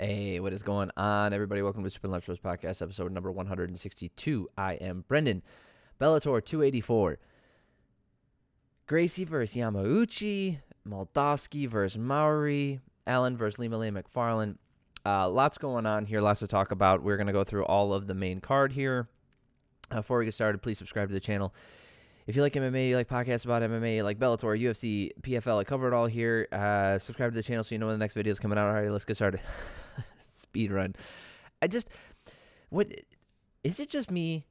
Hey, what is going on, everybody? Welcome to Super Lunch Roast Podcast, episode number 162. I am Brendan. Bellator 284. Gracie versus Yamauchi. Moldavsky versus Maori. Allen versus Lima Macfarlane. Lots going on here, lots to talk about. We're going to go through all of the main card here. Before we get started, please subscribe to the channel. If you like MMA, you like podcasts about MMA, you like Bellator, UFC, PFL, I cover it all here. Subscribe to the channel so you know when the next video is coming out. All right, let's get started. Speed run. What, is it just me?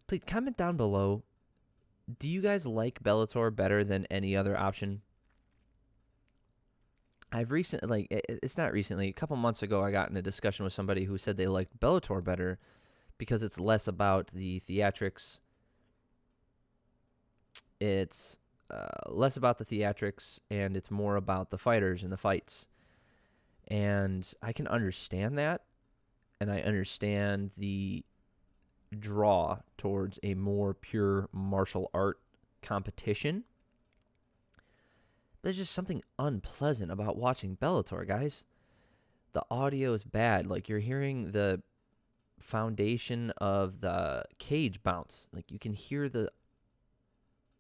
Please comment down below. Do you guys like Bellator better than any other option? It's not recently. A couple months ago, I got in a discussion with somebody who said they liked Bellator better because it's less about the theatrics. It's less about the theatrics, and it's more about the fighters and the fights. And I can understand that, and I understand the draw towards a more pure martial art competition. There's just something unpleasant about watching Bellator, guys. The audio is bad. Like, you're hearing the foundation of the cage bounce. Like, you can hear the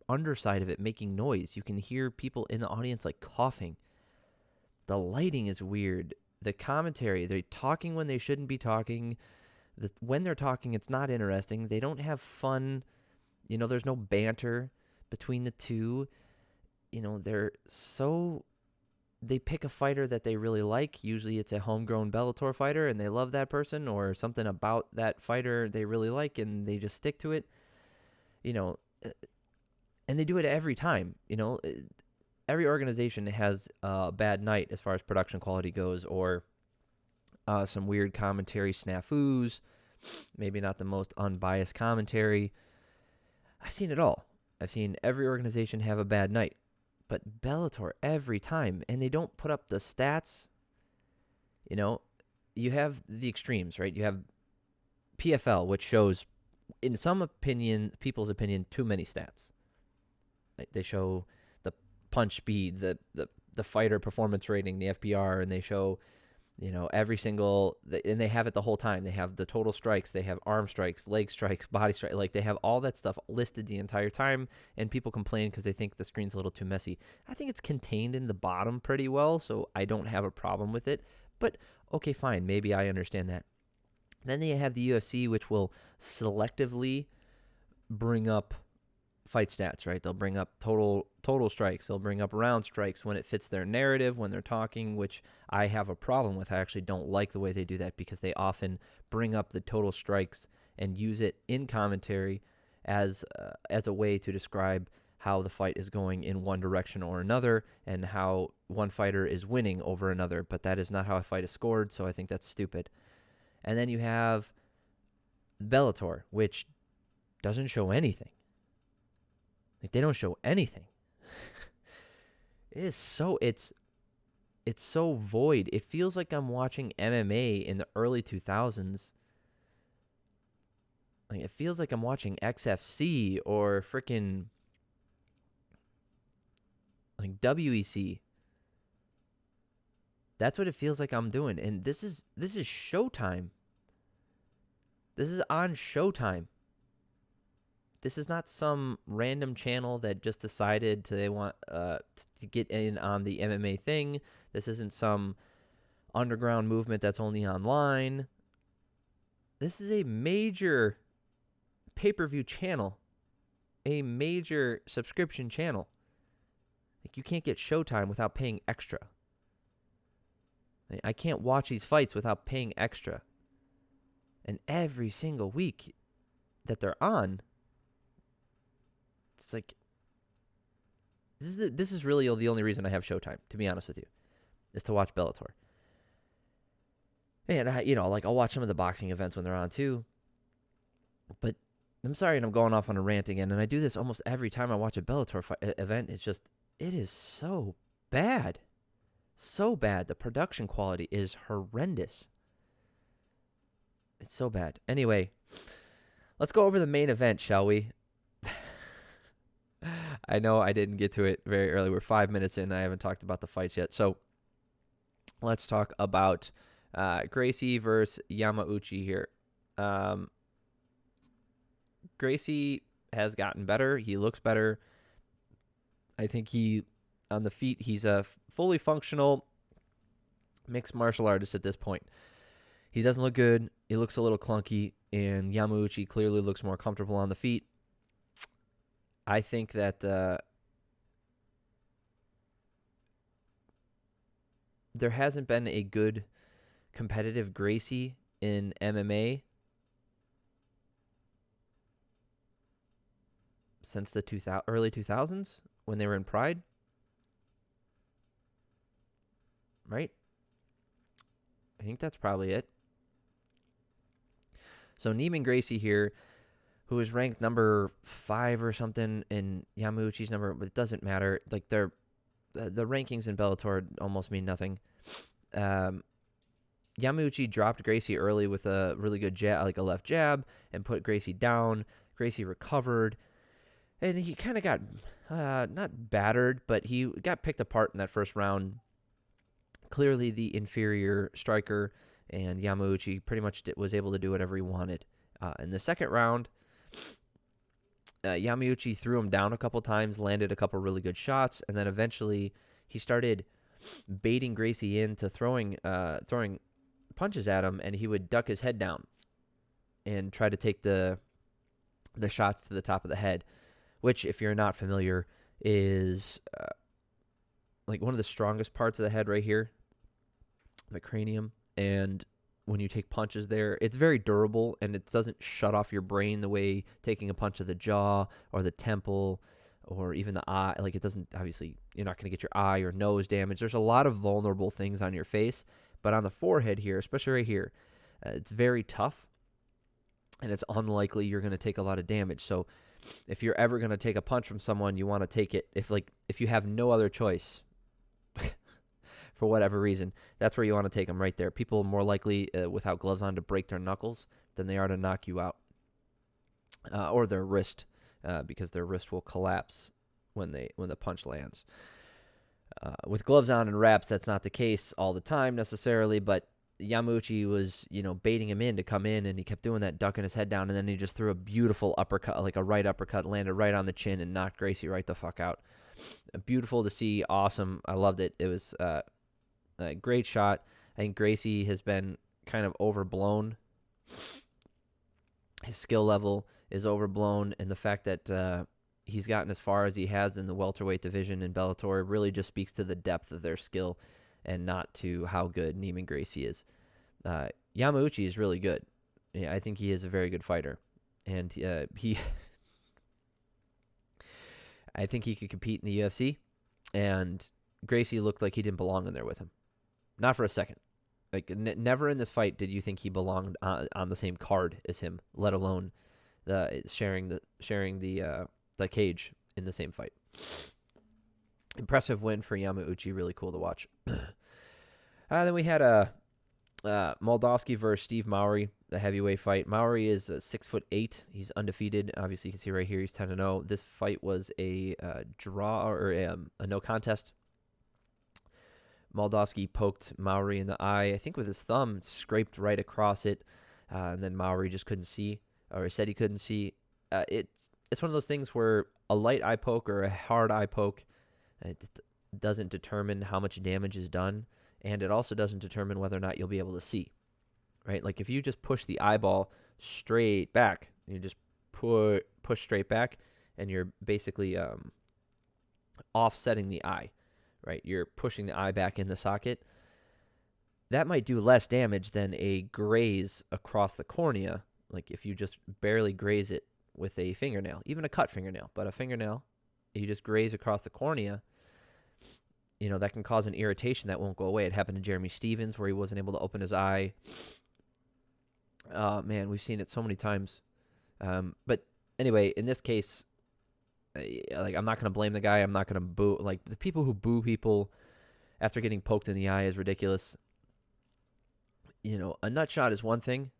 underside of it making noise. You can hear people in the audience like coughing. The lighting is weird. The commentary, they're talking when they shouldn't be talking. When they're talking, it's not interesting. They don't have fun. There's no banter between the two. They pick a fighter that they really like. Usually it's a homegrown Bellator fighter and they love that person, or something about that fighter they really like and they just stick to it. And they do it every time. Every organization has a bad night as far as production quality goes, or some weird commentary snafus, maybe not the most unbiased commentary. I've seen it all. I've seen every organization have a bad night. But Bellator, every time, and they don't put up the stats. You have the extremes, right? You have PFL, which shows, in some people's opinion, too many stats. Right? They show the punch speed, the fighter performance rating, the FPR, and they show, every single, and they have it the whole time. They have the total strikes, they have arm strikes, leg strikes, body strikes. Like, they have all that stuff listed the entire time, and people complain because they think the screen's a little too messy. I think it's contained in the bottom pretty well, so I don't have a problem with it. But, okay, fine, maybe I understand that. Then they have the UFC, which will selectively bring up fight stats, right? They'll bring up total strikes. They'll bring up round strikes when it fits their narrative, when they're talking, which I have a problem with. I actually don't like the way they do that, because they often bring up the total strikes and use it in commentary as a way to describe how the fight is going in one direction or another, and how one fighter is winning over another. But that is not how a fight is scored, so I think that's stupid. And then you have Bellator, which doesn't show anything. Like, they don't show anything. It's so void. It feels like I'm watching MMA in the early 2000s. Like, it feels like I'm watching XFC or freaking like WEC. That's what it feels like I'm doing. And this is Showtime. This is on Showtime. This is not some random channel that just decided they want to get in on the MMA thing. This isn't some underground movement that's only online. This is a major pay-per-view channel, a major subscription channel. Like, you can't get Showtime without paying extra. I can't watch these fights without paying extra. And every single week that they're on, it's like, this is really the only reason I have Showtime, to be honest with you, is to watch Bellator. And I'll watch some of the boxing events when they're on too. But I'm sorry, and I'm going off on a rant again, and I do this almost every time I watch a Bellator event. It is so bad. So bad. The production quality is horrendous. It's so bad. Anyway, let's go over the main event, shall we? I know I didn't get to it very early. We're 5 minutes in. I haven't talked about the fights yet. So let's talk about Gracie versus Yamauchi here. Gracie has gotten better. He looks better. I think on the feet, he's a fully functional mixed martial artist at this point. He doesn't look good. He looks a little clunky, and Yamauchi clearly looks more comfortable on the feet. I think that there hasn't been a good competitive Gracie in MMA since the early 2000s when they were in Pride, right? I think that's probably it. So Neiman Gracie here, who is ranked number 5 or something, and Yamauchi's number, but it doesn't matter. Like the rankings in Bellator almost mean nothing. Yamauchi dropped Gracie early with a really good jab, like a left jab, and put Gracie down. Gracie recovered, and he kind of got not battered, but he got picked apart in that first round. Clearly the inferior striker, and Yamauchi pretty much was able to do whatever he wanted. In the second round, Yamauchi threw him down a couple times, landed a couple really good shots, and then eventually he started baiting Gracie into throwing punches at him, and he would duck his head down and try to take the shots to the top of the head, which, if you're not familiar, is like one of the strongest parts of the head right here, the cranium. And when you take punches there, it's very durable, and it doesn't shut off your brain the way taking a punch to the jaw or the temple or even the eye. Like, it doesn't, obviously, you're not going to get your eye or nose damage. There's a lot of vulnerable things on your face, but on the forehead here, especially right here, it's very tough, and it's unlikely you're going to take a lot of damage. So if you're ever going to take a punch from someone, you want to take it if you have no other choice for whatever reason, that's where you want to take them, right there. People are more likely without gloves on to break their knuckles than they are to knock you out, or their wrist, because their wrist will collapse when the punch lands. With gloves on and wraps, that's not the case all the time necessarily, but Yamauchi was, baiting him in to come in, and he kept doing that, ducking his head down, and then he just threw a beautiful uppercut, like a right uppercut, landed right on the chin and knocked Gracie right the fuck out. Beautiful to see, awesome. I loved it. It was a great shot. I think Gracie has been kind of overblown. His skill level is overblown, and the fact that he's gotten as far as he has in the welterweight division in Bellator really just speaks to the depth of their skill and not to how good Neiman Gracie is. Yamauchi is really good. Yeah, I think he is a very good fighter, and I think he could compete in the UFC, and Gracie looked like he didn't belong in there with him. Not for a second. Like, never in this fight did you think he belonged on the same card as him, let alone sharing the cage in the same fight. Impressive win for Yamauchi. Really cool to watch. Then we had Moldavsky versus Steve Mowry, the heavyweight fight. Mowry is 6'8". He's undefeated. Obviously, you can see right here he's 10-0. This fight was a draw or a no contest. Moldavsky poked Mowry in the eye, I think with his thumb, scraped right across it, and then Mowry just couldn't see, or said he couldn't see. It's one of those things where a light eye poke or a hard eye poke, it doesn't determine how much damage is done, and it also doesn't determine whether or not you'll be able to see, right? Like, if you just push the eyeball straight back, you just push straight back, and you're basically offsetting the eye, right? You're pushing the eye back in the socket. That might do less damage than a graze across the cornea, like if you just barely graze it with a fingernail, even a cut fingernail, but a fingernail, you just graze across the cornea, that can cause an irritation that won't go away. It happened to Jeremy Stevens where he wasn't able to open his eye. Man, we've seen it so many times. But anyway, in this case, I'm not going to blame the guy. I'm not going to boo. Like, the people who boo people after getting poked in the eye is ridiculous. A nut shot is one thing,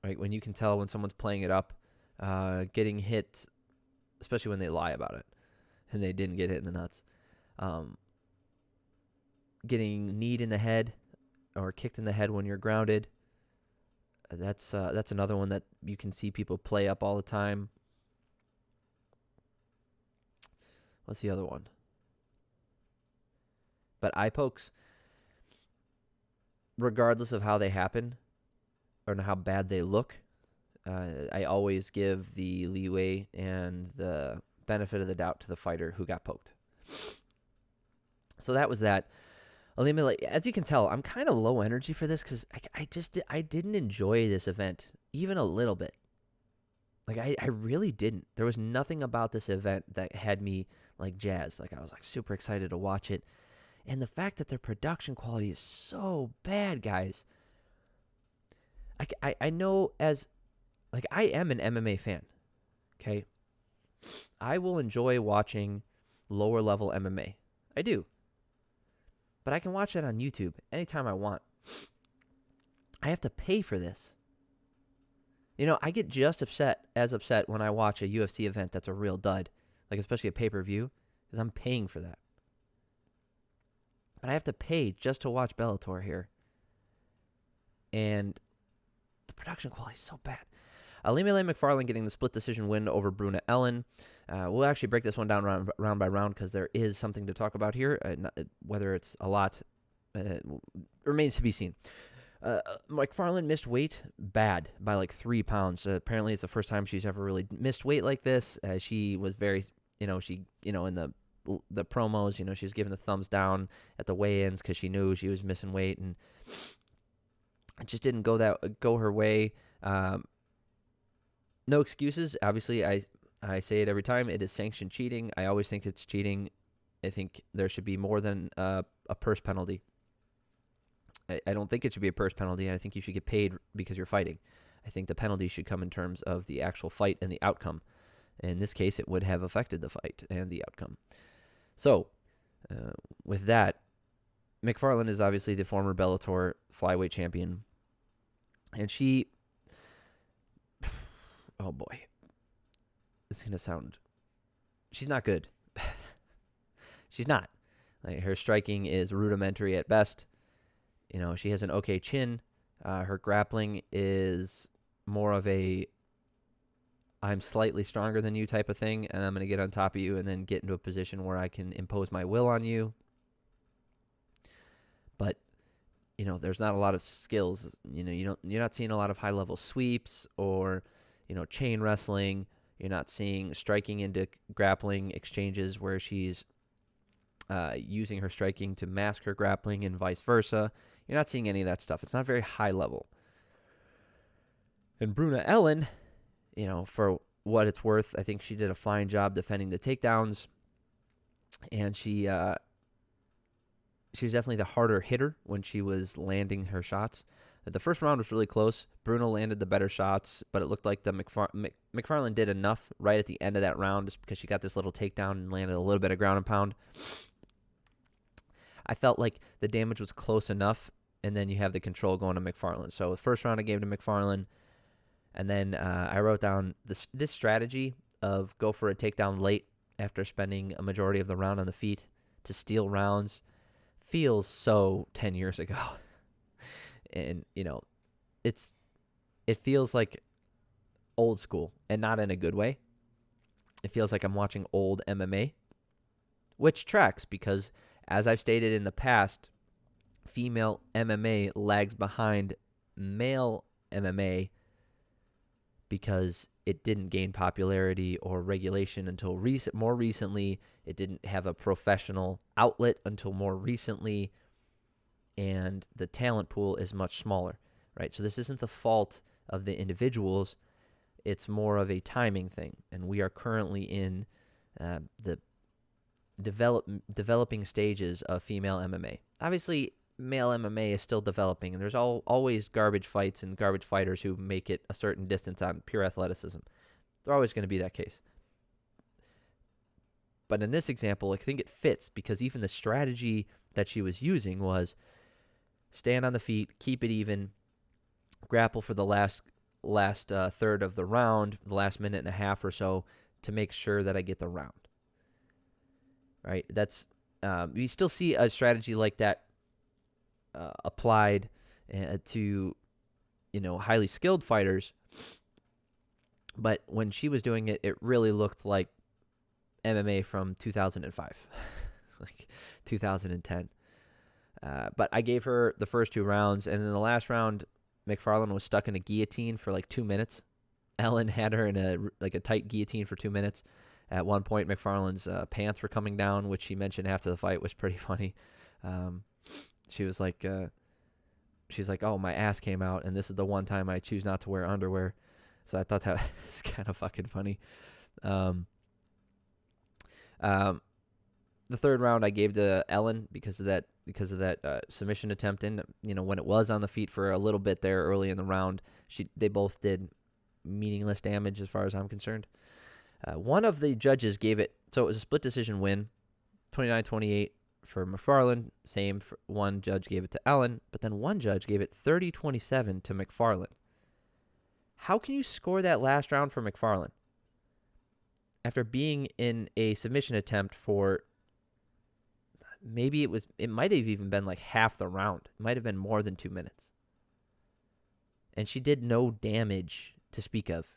right? When you can tell when someone's playing it up, getting hit, especially when they lie about it and they didn't get hit in the nuts. Getting kneed in the head, or kicked in the head when you're grounded. That's another one that you can see people play up all the time. What's the other one? But eye pokes, regardless of how they happen or how bad they look, I always give the leeway and the benefit of the doubt to the fighter who got poked. So that was that. As you can tell, I'm kind of low energy for this because I didn't enjoy this event even a little bit. Like I really didn't. There was nothing about this event that had me like jazzed. Like I was like super excited to watch it. And the fact that their production quality is so bad, guys. I know as, like, I am an MMA fan, okay? I will enjoy watching lower level MMA. I do. But I can watch that on YouTube anytime I want. I have to pay for this. You know, I get just as upset when I watch a UFC event that's a real dud, like especially a pay-per-view, because I'm paying for that. But I have to pay just to watch Bellator here. And the production quality is so bad. Ilima Macfarlane getting the split decision win over Bruna Ellen. We'll actually break this one down round by round because there is something to talk about here. Whether it's a lot remains to be seen. Macfarlane missed weight bad by like 3 pounds. Apparently, it's the first time she's ever really missed weight like this. She was very, in the promos, she's giving the thumbs down at the weigh-ins because she knew she was missing weight, and it just didn't go her way. No excuses. Obviously, I say it every time. It is sanctioned cheating. I always think it's cheating. I think there should be more than a purse penalty. I don't think it should be a purse penalty. I think you should get paid because you're fighting. I think the penalty should come in terms of the actual fight and the outcome. In this case, it would have affected the fight and the outcome. So, with that, Macfarlane is obviously the former Bellator flyweight champion. And she... Oh, boy. It's going to sound... She's not good. She's not. Like, her striking is rudimentary at best. She has an okay chin. Her grappling is more of a I'm slightly stronger than you type of thing, and I'm going to get on top of you and then get into a position where I can impose my will on you. But, there's not a lot of skills. You're not seeing a lot of high-level sweeps or, chain wrestling. You're not seeing striking into grappling exchanges where she's using her striking to mask her grappling and vice versa. You're not seeing any of that stuff. It's not very high level. And Bruna Ellen, for what it's worth, I think she did a fine job defending the takedowns. And she was definitely the harder hitter when she was landing her shots. The first round was really close. Bruna landed the better shots, but it looked like the Macfarlane did enough right at the end of that round just because she got this little takedown and landed a little bit of ground and pound. I felt like the damage was close enough, and then you have the control going to Macfarlane. So the first round I gave to Macfarlane, and then I wrote down this strategy of go for a takedown late after spending a majority of the round on the feet to steal rounds feels so 10 years ago. And, it feels like old school, and not in a good way. It feels like I'm watching old MMA, which tracks because, as I've stated in the past, female MMA lags behind male MMA because it didn't gain popularity or regulation until more recently. It didn't have a professional outlet until more recently, and the talent pool is much smaller, right? So this isn't the fault of the individuals. It's more of a timing thing, and we are currently in the developing stages of female MMA. Obviously, male MMA is still developing, and there's always garbage fights and garbage fighters who make it a certain distance on pure athleticism. They're always going to be that case. But in this example, I think it fits because even the strategy that she was using was stand on the feet, keep it even, grapple for the last third of the round, the last minute and a half or so, to make sure that I get the round. Right? That's you still see a strategy like that applied to, highly skilled fighters. But when she was doing it, it really looked like MMA from 2005, like 2010. But I gave her the first 2 rounds, and in the last round, Macfarlane was stuck in a guillotine for like 2 minutes. Ellen had her in a tight guillotine for 2 minutes. At one point, Macfarlane's pants were coming down, which she mentioned after the fight was pretty funny. She was like, she's like, "Oh, my ass came out, and this is the one time I choose not to wear underwear." So I thought that was kind of fucking funny. The third round I gave to Ellen because of that submission attempt. And when it was on the feet for a little bit there early in the round, they both did meaningless damage as far as I'm concerned. One of the judges gave it, so it was a split decision win, 29-28 for Macfarlane. Same for one judge gave it to Ellen, but then one judge gave it 30-27 to Macfarlane. How can you score that last round for Macfarlane after being in a submission attempt for it might have even been like half the round. It might have been more than 2 minutes. And she did no damage to speak of.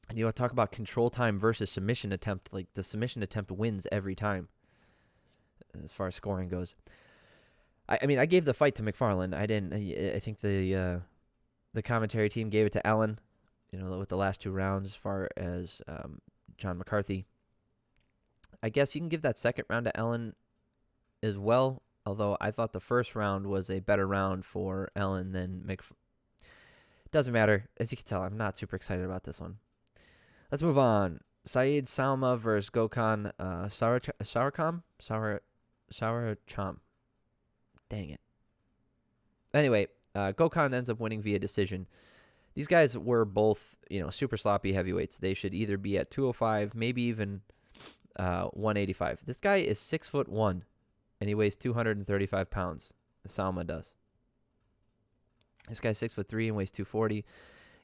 And you want to talk about control time versus submission attempt. Like, the submission attempt wins every time as far as scoring goes. I mean, I gave the fight to Macfarlane. I think the commentary team gave it to Ellen, with the last 2 rounds as far as John McCarthy. I guess you can give that second round to Ellen as well, although I thought the first round was a better round for Ellen than Doesn't matter. As you can tell, I'm not super excited about this one. Let's move on. Saeed Salma versus Gokhan Sauracham. Dang it. Anyway, Gokhan ends up winning via decision. These guys were both, super sloppy heavyweights. They should either be at 205, maybe even 185. This guy is 6'1", and he weighs 235 pounds. Salma does. This guy's 6'3" and weighs 240.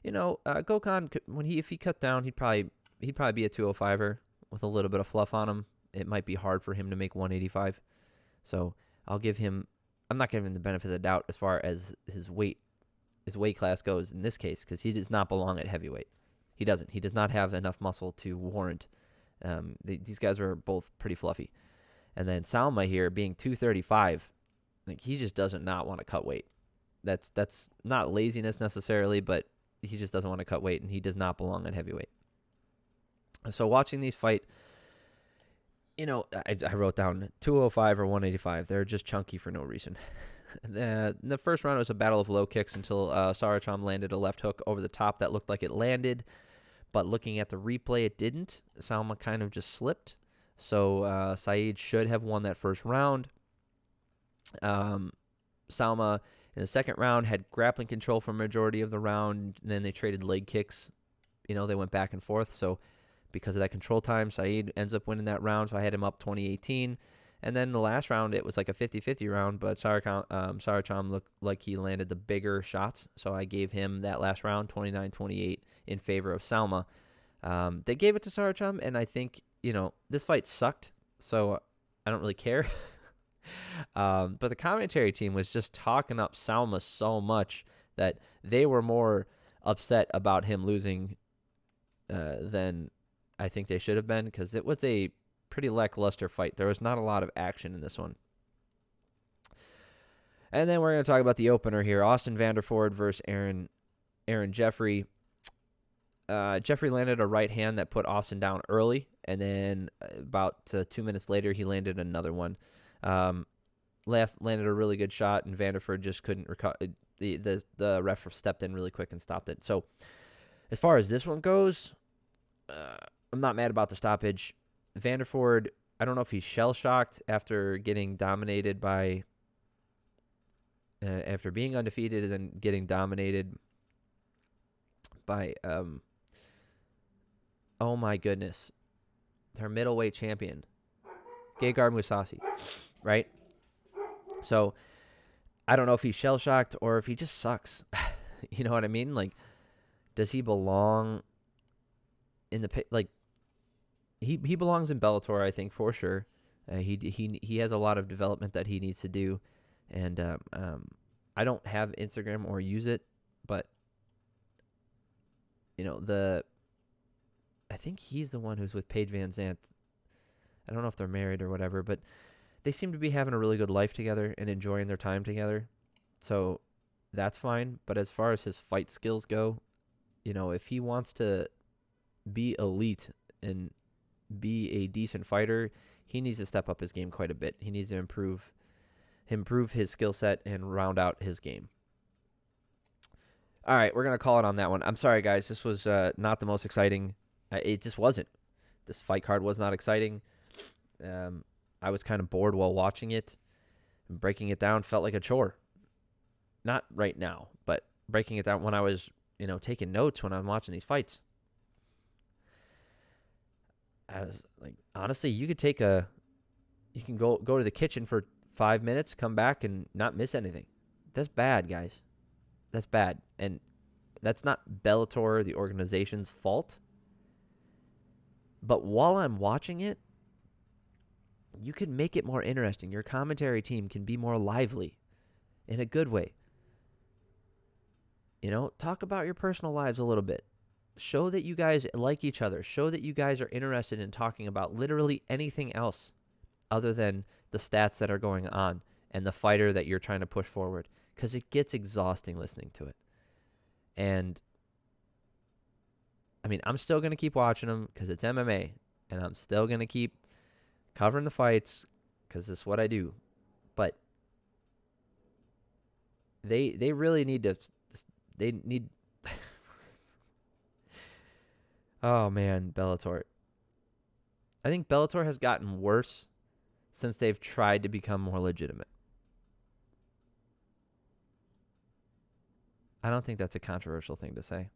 Gokhan, if he cut down, he'd probably be a 205er with a little bit of fluff on him. It might be hard for him to make 185. So I'm not giving him the benefit of the doubt as far as his weight class goes in this case, because he does not belong at heavyweight. He doesn't. He does not have enough muscle to warrant. These guys are both pretty fluffy. And then Salma here being 235, like, he just does not want to cut weight. That's not laziness necessarily, but he just doesn't want to cut weight, and he does not belong at heavyweight. So watching these fight, I wrote down 205 or 185. They're just chunky for no reason. The first round was a battle of low kicks until Sauracham landed a left hook over the top that looked like it landed, but looking at the replay, it didn't. Salma kind of just slipped. So Saeed should have won that first round. Salma in the second round had grappling control for a majority of the round, and then they traded leg kicks. They went back and forth. So because of that control time, Saeed ends up winning that round. So I had him up 20-18. And then the last round, it was like a 50-50 round, but Sauracham looked like he landed the bigger shots. So I gave him that last round, 29-28, in favor of Salma. They gave it to Sauracham, and I think, this fight sucked, so I don't really care. But the commentary team was just talking up Salma so much that they were more upset about him losing than I think they should have been, because it was a pretty lackluster fight. There was not a lot of action in this one. And then we're going to talk about the opener here. Austin Vaderford versus Aaron Jeffery. Jeffery landed a right hand that put Austin down early, and then about 2 minutes later, he landed another one. Landed a really good shot, and Vaderford just couldn't recover. The ref stepped in really quick and stopped it. So as far as this one goes, I'm not mad about the stoppage. Vaderford, I don't know if he's shell-shocked after getting dominated by after being undefeated and then getting dominated by oh my goodness, their middleweight champion, Gegard Mousasi, right? So I don't know if he's shell-shocked or if he just sucks. You know what I mean? Like, does he belong in the like? He belongs in Bellator, I think, for sure. He has a lot of development that he needs to do. And I don't have Instagram or use it, but I think he's the one who's with Paige Van Zandt. I don't know if they're married or whatever, but they seem to be having a really good life together and enjoying their time together. So that's fine. But as far as his fight skills go, if he wants to be elite and be a decent fighter, he needs to step up his game quite a bit. He needs to improve his skill set and round out his game. All right, we're going to call it on that one. I'm sorry, guys. This was not the most exciting. It just wasn't. This fight card was not exciting. I was kind of bored while watching it. Breaking it down felt like a chore. Not right now, but breaking it down when I was, taking notes when I'm watching these fights. I was like, honestly, you can go to the kitchen for 5 minutes, come back and not miss anything. That's bad, guys. That's bad. And that's not Bellator, the organization's fault. But while I'm watching it, you can make it more interesting. Your commentary team can be more lively in a good way. Talk about your personal lives a little bit. Show that you guys like each other. Show that you guys are interested in talking about literally anything else other than the stats that are going on and the fighter that you're trying to push forward, because it gets exhausting listening to it. And I mean, I'm still going to keep watching them because it's MMA, and I'm still going to keep covering the fights because this is what I do. But they really need to. They need. Oh man, Bellator. I think Bellator has gotten worse since they've tried to become more legitimate. I don't think that's a controversial thing to say.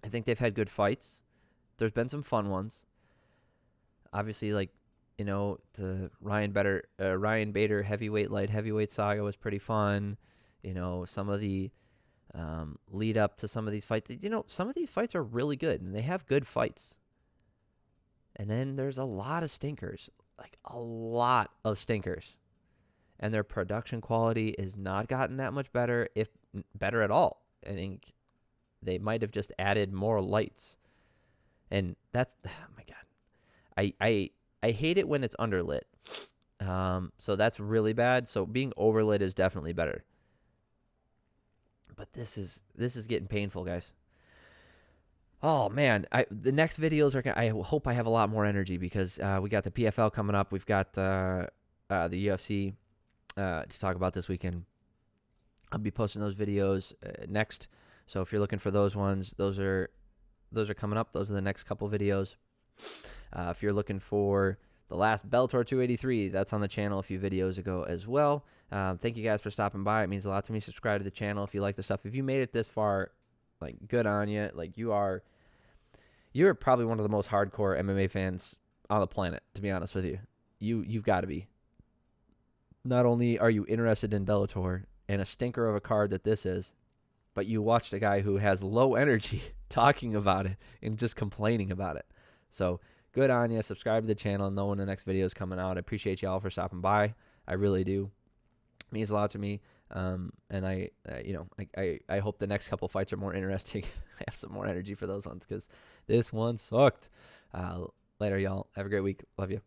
I think they've had good fights. There's been some fun ones. Obviously, the Ryan Bader light heavyweight saga was pretty fun. Some of the lead up to some of these fights. Some of these fights are really good, and they have good fights. And then there's a lot of stinkers, like a lot of stinkers. And their production quality is not gotten that much better, if better at all. I think they might have just added more lights. And that's, oh my God. I hate it when it's underlit. So that's really bad. So being overlit is definitely better. But this is getting painful, guys. Oh man, the next videos are. I hope I have a lot more energy because we got the PFL coming up. We've got the UFC to talk about this weekend. I'll be posting those videos next. So if you're looking for those ones, those are coming up. Those are the next couple videos. If you're looking for the last Bellator 283, that's on the channel a few videos ago as well. Thank you guys for stopping by. It means a lot to me. Subscribe to the channel if you like the stuff. If you made it this far, good on you. You're probably one of the most hardcore MMA fans on the planet, to be honest with you. You've got to be. Not only are you interested in Bellator and a stinker of a card that this is, but you watched a guy who has low energy talking about it and just complaining about it. So good on you. Subscribe to the channel and know when the next video is coming out. I appreciate y'all for stopping by. I really do. It means a lot to me. And I hope the next couple fights are more interesting. I have some more energy for those ones because this one sucked. Later, y'all. Have a great week. Love you.